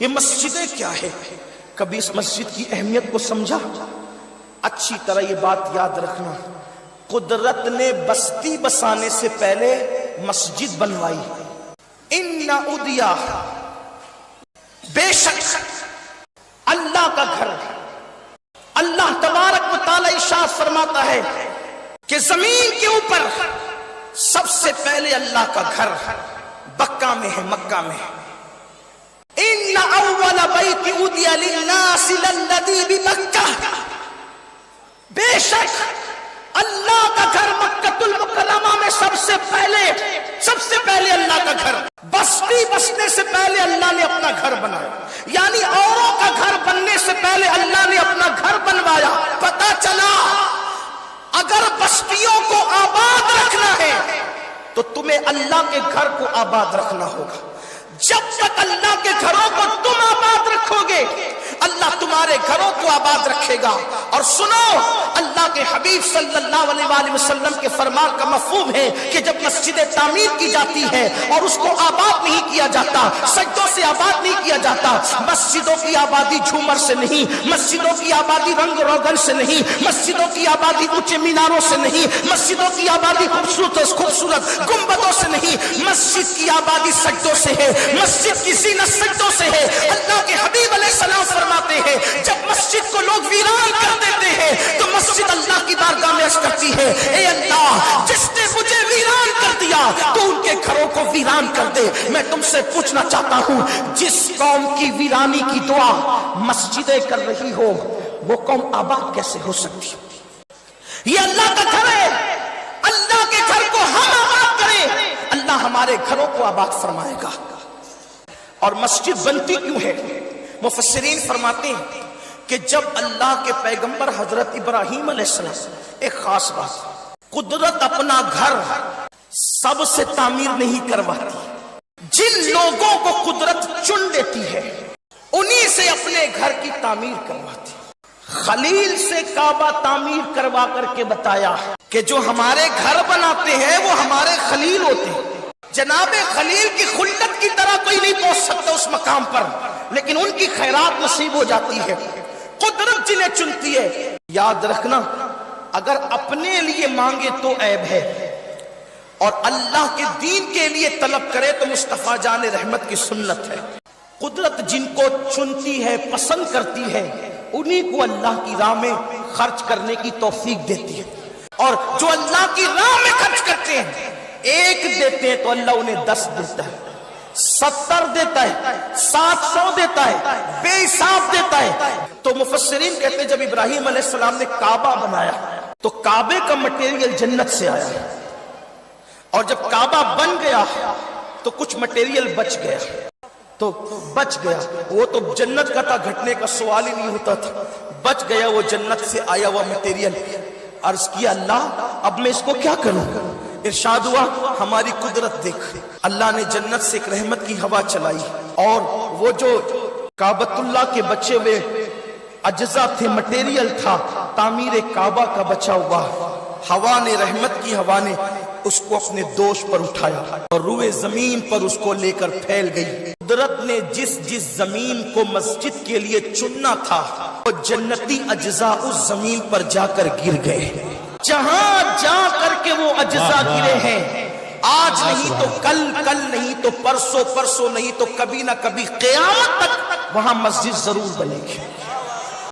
یہ مسجدیں کیا ہے؟ کبھی اس مسجد کی اہمیت کو سمجھا؟ اچھی طرح یہ بات یاد رکھنا، قدرت نے بستی بسانے سے پہلے مسجد بنوائی۔ ان ادیا، بے شک اللہ کا گھر، اللہ تبارک و تعالی ارشاد فرماتا ہے کہ زمین کے اوپر سب سے پہلے اللہ کا گھر بکہ میں ہے، مکہ میں ہے۔ ان اول بیت ادیا للناس للذی بمکہ، بے شک اللہ کا گھر مکہ المکرمہ میں سب سے پہلے اللہ کا گھر، بستی بسنے سے پہلے اللہ نے اپنا گھر بنایا، یعنی اوروں کا گھر بننے سے پہلے اللہ نے اپنا گھر بنوایا۔ پتہ چلا اگر بستیوں کو آباد رکھنا ہے تو تمہیں اللہ کے گھر کو آباد رکھنا ہوگا۔ جب تک اللہ کے گھروں کو تم آباد رکھو گے اللہ تمہارے گھروں کو آباد رکھے گا۔ اور سنو، اللہ کے حبیب صلی اللہ علیہ وآلہ وسلم کے فرمان کا مفہوم ہے کہ جب مسجدیں تعمیر کی جاتی ہے اور اس کو آباد نہیں کیا جاتا، سجدوں سے آباد نہیں کیا جاتا، مسجدوں کی آبادی جھومر سے نہیں، مسجدوں کی آبادی رنگ روغن سے نہیں، مسجدوں کی آبادی اونچے میناروں سے نہیں، مسجدوں کی آبادی خوبصورت گنبدوں سے نہیں، مسجد کی آبادی سجدوں سے ہے، مسجد کی زینت سجدوں سے ہے۔ اللہ کے حبیب علیہ السلام فرماتے ہیں جب مسجد کو لوگ ویران کر دیتے ہیں تو مسجد اللہ کی بارگاہ میں عرض کرتی ہے، اے اللہ جس نے مجھے ویران کر دیا تو ان کے گھروں کو ویران کر دے۔ میں تم سے پوچھنا چاہتا ہوں، جس قوم کی ویرانی کی دعا مسجدیں کر رہی ہو وہ قوم آباد کیسے ہو سکتی؟ یہ اللہ کا گھر ہے، اللہ کے گھر کو ہم آباد کریں، اللہ ہمارے گھروں کو آباد فرمائے گا۔ اور مسجد بنتی کیوں ہے؟ مفسرین فرماتے ہیں کہ جب اللہ کے پیغمبر حضرت ابراہیم علیہ السلام، ایک خاص بات، قدرت اپنا گھر سب سے تعمیر نہیں کرواتی، جن لوگوں کو قدرت چن لیتی ہے انہی سے اپنے گھر کی تعمیر کرواتی۔ خلیل سے کعبہ تعمیر کروا کر کے بتایا کہ جو ہمارے گھر بناتے ہیں وہ ہمارے خلیل ہوتے ہیں۔ جناب خلیل کی خلت کی طرح کوئی نہیں پہنچ سکتا اس مقام پر، لیکن ان کی خیرات نصیب ہو جاتی ہے، قدرت جنہیں چنتی ہے۔ یاد رکھنا، اگر اپنے لیے مانگے تو عیب ہے، اور اللہ کے دین کے لیے طلب کرے تو مصطفیٰ جان رحمت کی سنت ہے۔ قدرت جن کو چنتی ہے، پسند کرتی ہے، انہی کو اللہ کی راہ میں خرچ کرنے کی توفیق دیتی ہے۔ اور جو اللہ کی راہ میں خرچ کرتے ہیں، ایک دیتے ہیں تو اللہ انہیں 10 دیتا ہے، 70 دیتا ہے، 700 دیتا ہے، بے حساب دیتا ہے۔ تو مفسرین کہتے ہیں جب ابراہیم علیہ السلام نے کعبہ بنایا تو کعبے کا مٹیریل جنت سے آیا، اور جب کعبہ بن گیا تو کچھ مٹیریل بچ گیا، وہ تو جنت کا تھا، گھٹنے کا سوال ہی نہیں ہوتا تھا، بچ گیا وہ جنت سے آیا ہوا مٹیریل۔ عرض کیا اللہ اب میں اس کو کیا کروں؟ ارشاد ہوا ہماری قدرت دیکھ، اللہ نے جنت سے ایک رحمت کی ہوا چلائی، اور وہ جو کعبۃ اللہ کے بچے ہوئے اجزاء تھے، مٹیریل تھا تعمیر کعبہ کا بچا ہوا، ہوا نے، رحمت کی ہوا نے اس کو اپنے دوش پر اٹھایا اور روئے زمین پر اس کو لے کر پھیل گئی۔ قدرت نے جس زمین کو مسجد کے لیے چننا تھا وہ جنتی اجزاء اس زمین پر جا کر گر گئے۔ جہاں جا کر کے وہ اجزاء گرے ہیں، آج نہیں تو کل نہیں تو پرسوں نہیں تو کبھی نہ کبھی قیامت تک وہاں مسجد ضرور بنے گی۔